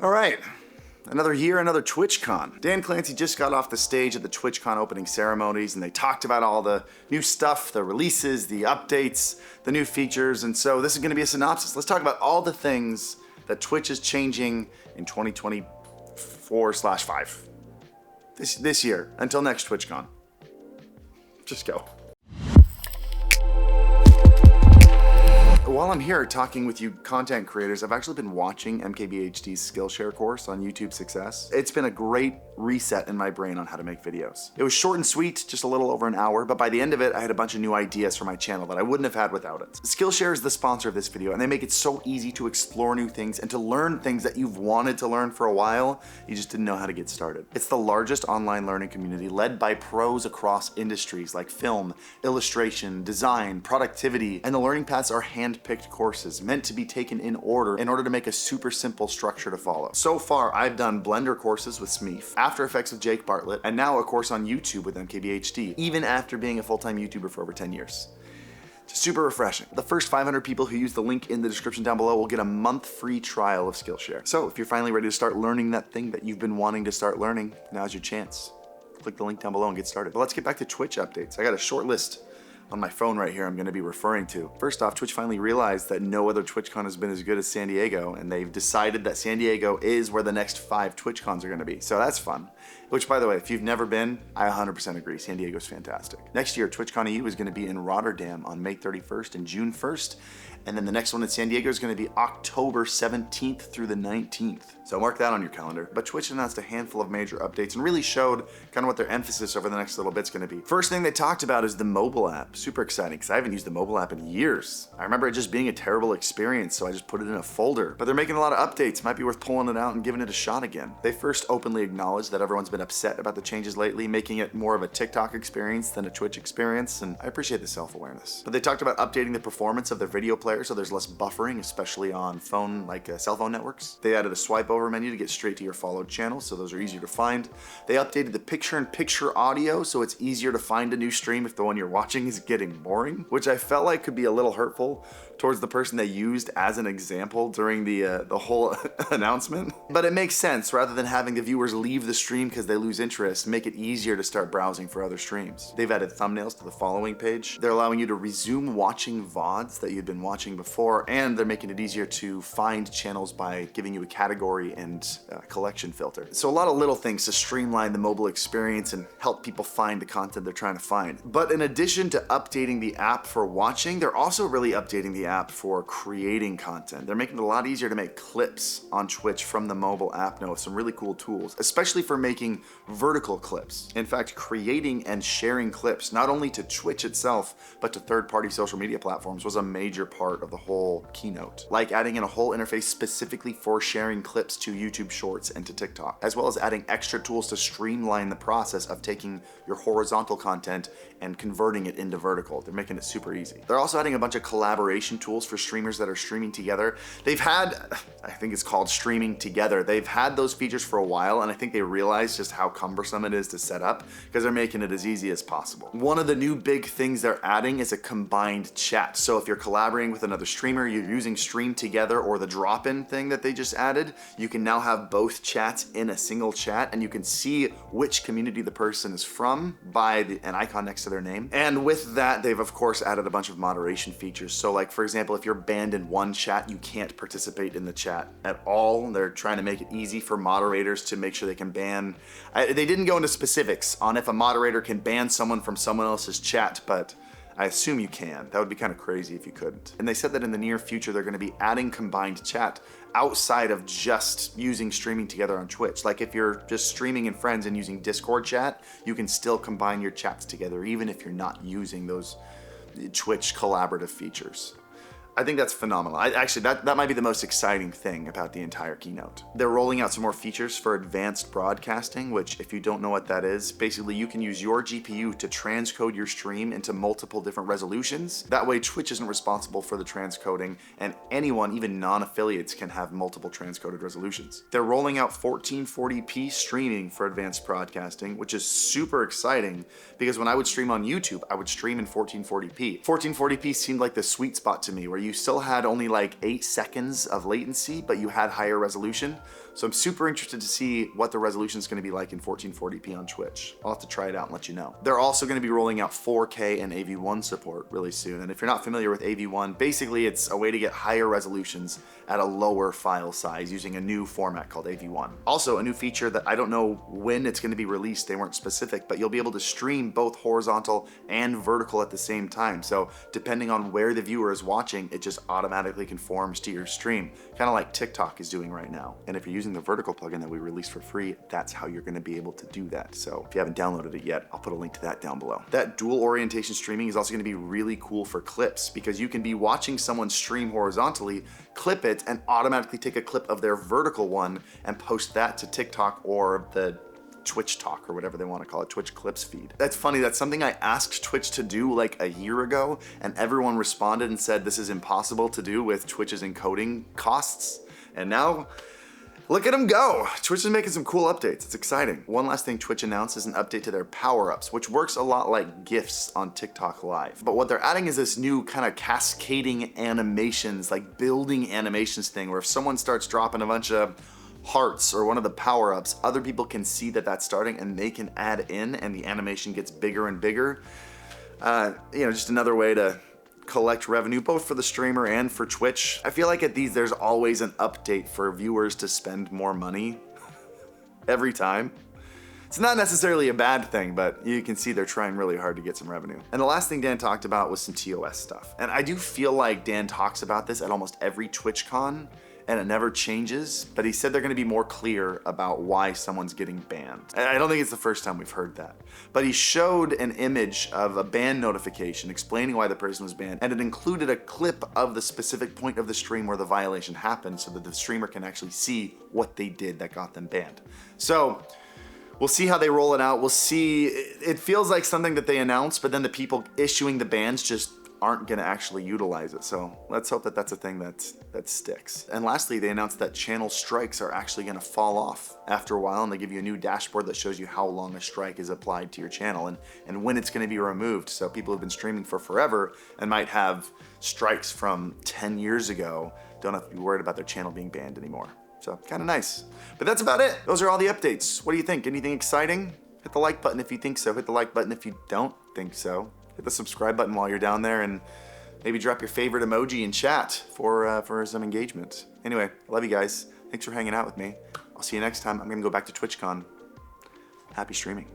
All right, another year, another TwitchCon. Dan Clancy just got off the stage at the TwitchCon opening ceremonies, and they talked about all the new stuff, the releases, the updates, the new features, and so this is gonna be a synopsis. Let's talk about all the things that Twitch is changing in 2024/5. This year, until next TwitchCon. Just go. While I'm here talking with you content creators, I've actually been watching MKBHD's Skillshare course on YouTube Success. It's been a great reset in my brain on how to make videos. It was short and sweet, just a little over an hour, but by the end of it, I had a bunch of new ideas for my channel that I wouldn't have had without it. Skillshare is the sponsor of this video, and they make it so easy to explore new things and to learn things that you've wanted to learn for a while, you just didn't know how to get started. It's the largest online learning community led by pros across industries like film, illustration, design, productivity, and the learning paths are hand-picked courses meant to be taken in order to make a super simple structure to follow. So far, I've done Blender courses with Smeef, After Effects with Jake Bartlett, and now a course on YouTube with MKBHD, even after being a full-time YouTuber for over 10 years. Just super refreshing. The first 500 people who use the link in the description down below will get a month free trial of Skillshare. So if you're finally ready to start learning that thing that you've been wanting to start learning, now's your chance. Click the link down below and get started. But let's get back to Twitch updates. I got a short list on my phone right here I'm going to be referring to. First off, Twitch finally realized that no other TwitchCon has been as good as San Diego, and they've decided that San Diego is where the next 5 TwitchCons are going to be. So that's fun. Which, by the way, if you've never been, I 100% agree. San Diego's fantastic. Next year, TwitchCon EU is going to be in Rotterdam on May 31st and June 1st. And then the next one in San Diego is going to be October 17th through the 19th. So mark that on your calendar. But Twitch announced a handful of major updates and really showed kind of what their emphasis over the next little bit's going to be. First thing they talked about is the mobile app. Super exciting because I haven't used the mobile app in years. I remember it just being a terrible experience, so I just put it in a folder. But they're making a lot of updates. Might be worth pulling it out and giving it a shot again. They first openly acknowledged that everyone's been upset about the changes lately, making it more of a TikTok experience than a Twitch experience, and I appreciate the self-awareness. But they talked about updating the performance of their video player so there's less buffering, especially on phone, like cell phone networks. They added a swipe over menu to get straight to your followed channels, so those are easier to find. They updated the picture-in-picture audio so it's easier to find a new stream if the one you're watching is getting boring, which I felt like could be a little hurtful towards the person they used as an example during the whole announcement. But it makes sense. Rather than having the viewers leave the stream because they lose interest, make it easier to start browsing for other streams. They've added thumbnails to the following page. They're allowing you to resume watching VODs that you'd been watching before, and they're making it easier to find channels by giving you a category and collection filter. So a lot of little things to streamline the mobile experience and help people find the content they're trying to find. But in addition to updating the app for watching, they're also really updating the app for creating content. They're making it a lot easier to make clips on Twitch from the mobile app now with some really cool tools, especially for making vertical clips. In fact, creating and sharing clips, not only to Twitch itself, but to third-party social media platforms was a major part of the whole keynote. Like adding in a whole interface specifically for sharing clips to YouTube Shorts and to TikTok, as well as adding extra tools to streamline the process of taking your horizontal content and converting it into vertical. They're making it super easy. They're also adding a bunch of collaboration tools for streamers that are streaming together. They've had, I think it's called streaming together. They've had those features for a while, and I think they realized just how cumbersome it is to set up because they're making it as easy as possible. One of the new big things they're adding is a combined chat. So if you're collaborating with another streamer, you're using Stream Together or the drop-in thing that they just added, you can now have both chats in a single chat, and you can see which community the person is from by an icon next to their name. And with that, they've of course added a bunch of moderation features. So like, for example, if you're banned in one chat, you can't participate in the chat at all. They're trying to make it easy for moderators to make sure they can ban. They didn't go into specifics on if a moderator can ban someone from someone else's chat, but I assume you can. That would be kind of crazy if you couldn't. And they said that in the near future, they're going to be adding combined chat outside of just using streaming together on Twitch. Like if you're just streaming in friends and using Discord chat, you can still combine your chats together, even if you're not using those Twitch collaborative features. I think that's phenomenal. Actually, that might be the most exciting thing about the entire keynote. They're rolling out some more features for advanced broadcasting, which if you don't know what that is, basically you can use your GPU to transcode your stream into multiple different resolutions. That way Twitch isn't responsible for the transcoding, and anyone, even non-affiliates, can have multiple transcoded resolutions. They're rolling out 1440p streaming for advanced broadcasting, which is super exciting because when I would stream on YouTube, I would stream in 1440p. 1440p seemed like the sweet spot to me, where you still had only like 8 seconds of latency, but you had higher resolution. So I'm super interested to see what the resolution is going to be like in 1440p on Twitch. I'll have to try it out and let you know. They're also going to be rolling out 4K and AV1 support really soon. And if you're not familiar with AV1, basically it's a way to get higher resolutions at a lower file size using a new format called AV1. Also, a new feature that I don't know when it's going to be released, they weren't specific, but you'll be able to stream both horizontal and vertical at the same time. So depending on where the viewer is watching, it just automatically conforms to your stream, kind of like TikTok is doing right now. And if you're using the vertical plugin that we released for free, that's how you're going to be able to do that. So if you haven't downloaded it yet, I'll put a link to that down below. That dual orientation streaming is also going to be really cool for clips, because you can be watching someone stream horizontally, clip it, and automatically take a clip of their vertical one and post that to TikTok or the Twitch Talk or whatever they want to call it, Twitch Clips feed. That's funny, that's something I asked Twitch to do like a year ago, and everyone responded and said this is impossible to do with Twitch's encoding costs. And now, look at them go. Twitch is making some cool updates. It's exciting. One last thing Twitch announced is an update to their Powerups, which works a lot like GIFs on TikTok Live. But what they're adding is this new kind of cascading animations, like building animations thing, where if someone starts dropping a bunch of hearts or one of the power-ups, other people can see that that's starting and they can add in, and the animation gets bigger and bigger. Just another way to collect revenue both for the streamer and for Twitch. I feel like at these there's always an update for viewers to spend more money every time. It's not necessarily a bad thing, but you can see they're trying really hard to get some revenue. And the last thing Dan talked about was some TOS stuff. And I do feel like Dan talks about this at almost every TwitchCon, and it never changes, but he said they're gonna be more clear about why someone's getting banned. I don't think it's the first time we've heard that. But he showed an image of a ban notification explaining why the person was banned, and it included a clip of the specific point of the stream where the violation happened so that the streamer can actually see what they did that got them banned. So, we'll see how they roll it out. We'll see, it feels like something that they announced, but then the people issuing the bans just aren't gonna actually utilize it. So let's hope that that's a thing that sticks. And lastly, they announced that channel strikes are actually gonna fall off after a while, and they give you a new dashboard that shows you how long a strike is applied to your channel and when it's gonna be removed. So people who've been streaming for forever and might have strikes from 10 years ago don't have to be worried about their channel being banned anymore. So kind of nice. But that's about it. Those are all the updates. What do you think? Anything exciting? Hit the like button if you think so. Hit the like button if you don't think so. Hit the subscribe button while you're down there, and maybe drop your favorite emoji in chat for some engagement. Anyway, I love you guys. Thanks for hanging out with me. I'll see you next time. I'm gonna go back to TwitchCon. Happy streaming.